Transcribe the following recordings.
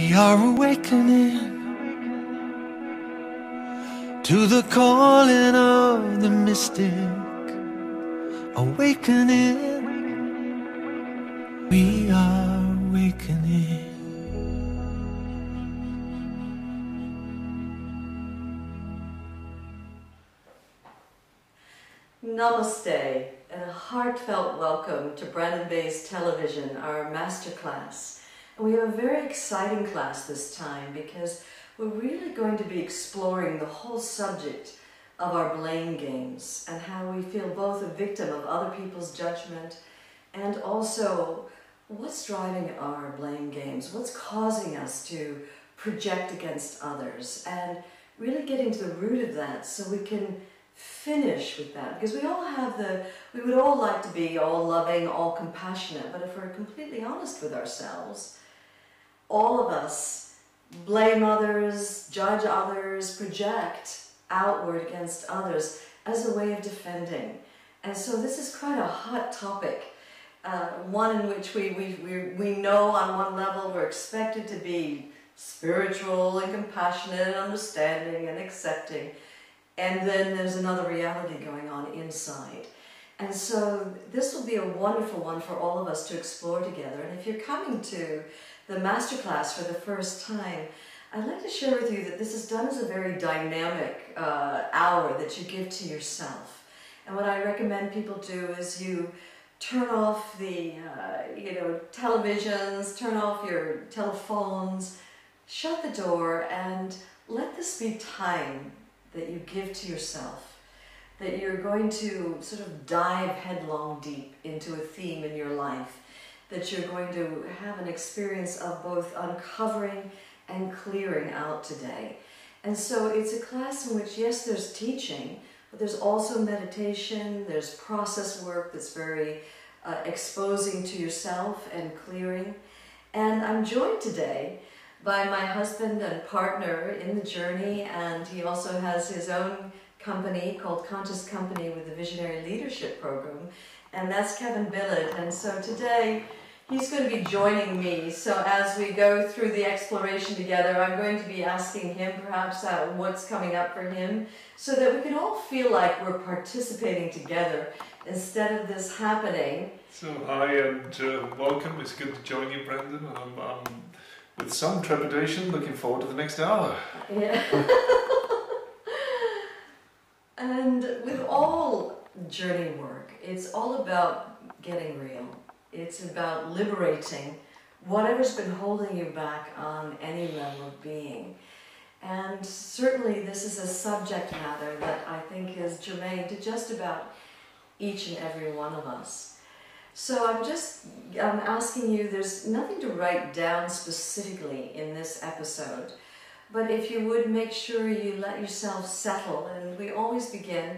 We are awakening to the calling of the mystic. Awakening, we are awakening. Namaste, and a heartfelt welcome to Brandon Bay's Television, our masterclass. And we have a very exciting class this time because we're really going to be exploring the whole subject of our blame games and how we feel both a victim of other people's judgment and also what's driving our blame games, what's causing us to project against others, and really getting to the root of that so we can finish with that, because we would all like to be all loving, all compassionate, but if we're completely honest with ourselves, all of us blame others, judge others, project outward against others as a way of defending. And so this is quite a hot topic, one in which we know on one level we're expected to be spiritual and compassionate and understanding and accepting. And then there's another reality going on inside. And so this will be a wonderful one for all of us to explore together. And if you're coming to the masterclass for the first time, I'd like to share with you that this is done as a very dynamic hour that you give to yourself. And what I recommend people do is you turn off the televisions, turn off your telephones, shut the door, and let this be time that you give to yourself, that you're going to sort of dive headlong deep into a theme in your life, that you're going to have an experience of both uncovering and clearing out today. And so it's a class in which, yes, there's teaching, but there's also meditation, there's process work that's very exposing to yourself and clearing. And I'm joined today by my husband and partner in the journey, and he also has his own company called Conscious Company with the Visionary Leadership Program, and that's Kevin Billett. And so today he's going to be joining me. So as we go through the exploration together, I'm going to be asking him perhaps what's coming up for him, so that we can all feel like we're participating together instead of this happening. So hi and welcome. It's good to join you, Brendan. I'm with some trepidation, looking forward to the next hour. Yeah. And with all journey work, it's all about getting real. It's about liberating whatever's been holding you back on any level of being. And certainly this is a subject matter that I think is germane to just about each and every one of us. So I'm asking you, there's nothing to write down specifically in this episode, but if you would make sure you let yourself settle, and we always begin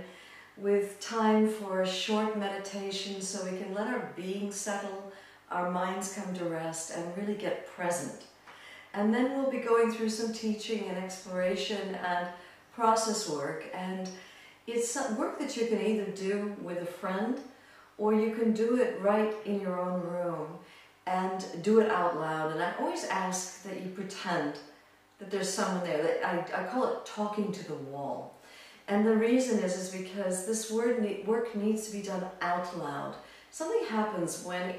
with time for a short meditation so we can let our being settle, our minds come to rest, and really get present. And then we'll be going through some teaching and exploration and process work, and it's work that you can either do with a friend, or you can do it right in your own room and do it out loud. And I always ask that you pretend that there's someone there. That I call it talking to the wall. And the reason is because this work needs to be done out loud. Something happens when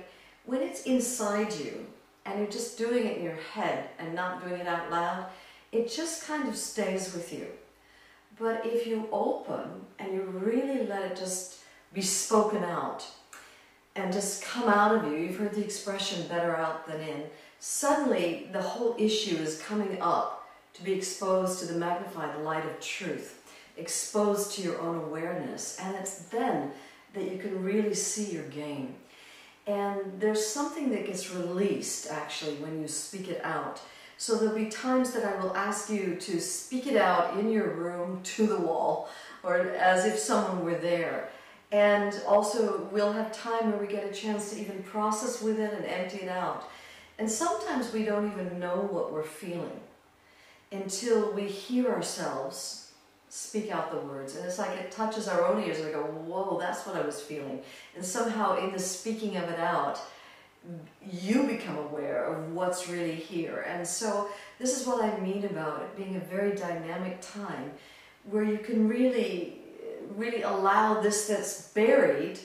it's inside you and you're just doing it in your head and not doing it out loud. It just kind of stays with you. But if you open and you really let it just be spoken out and just come out of you, you've heard the expression better out than in, suddenly the whole issue is coming up to be exposed to the magnified light of truth, exposed to your own awareness, and it's then that you can really see your game. And there's something that gets released actually when you speak it out. So there'll be times that I will ask you to speak it out in your room to the wall, or as if someone were there. And also we'll have time where we get a chance to even process with it and empty it out. And sometimes we don't even know what we're feeling until we hear ourselves speak out the words. And it's like it touches our own ears and we go, whoa, that's what I was feeling. And somehow in the speaking of it out, you become aware of what's really here. And so this is what I mean about it being a very dynamic time where you can really allow this that's buried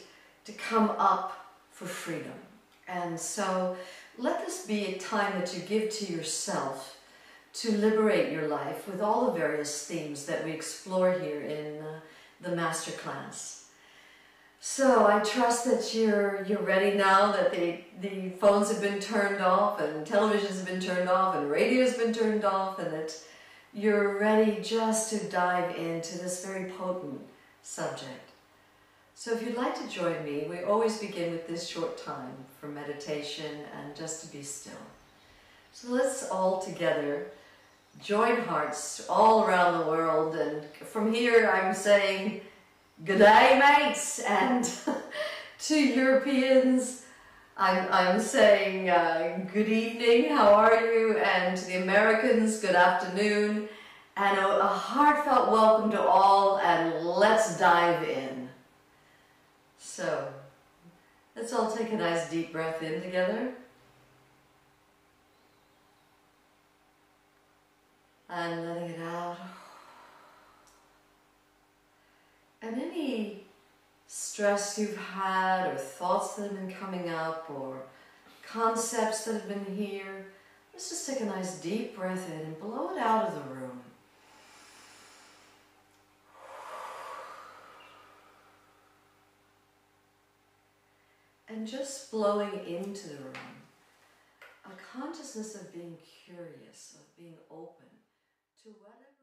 to come up for freedom. And so let this be a time that you give to yourself to liberate your life with all the various themes that we explore here in the masterclass. So I trust that you're ready now, that the phones have been turned off and televisions have been turned off and radio's been turned off, and that you're ready just to dive into this very potent subject. So if you'd like to join me, we always begin with this short time for meditation and just to be still. So let's all together join hearts all around the world, and from here I'm saying good day, mates, and to Europeans I'm saying good evening, how are you, and to the Americans, good afternoon, and a heartfelt welcome to all, and let's dive in. So let's all take a nice deep breath in together. And letting it out. And any stress you've had, or thoughts that have been coming up, or concepts that have been here, let's just take a nice deep breath in and blow it out of the room. And just blowing into the room, a consciousness of being curious, of being open to whatever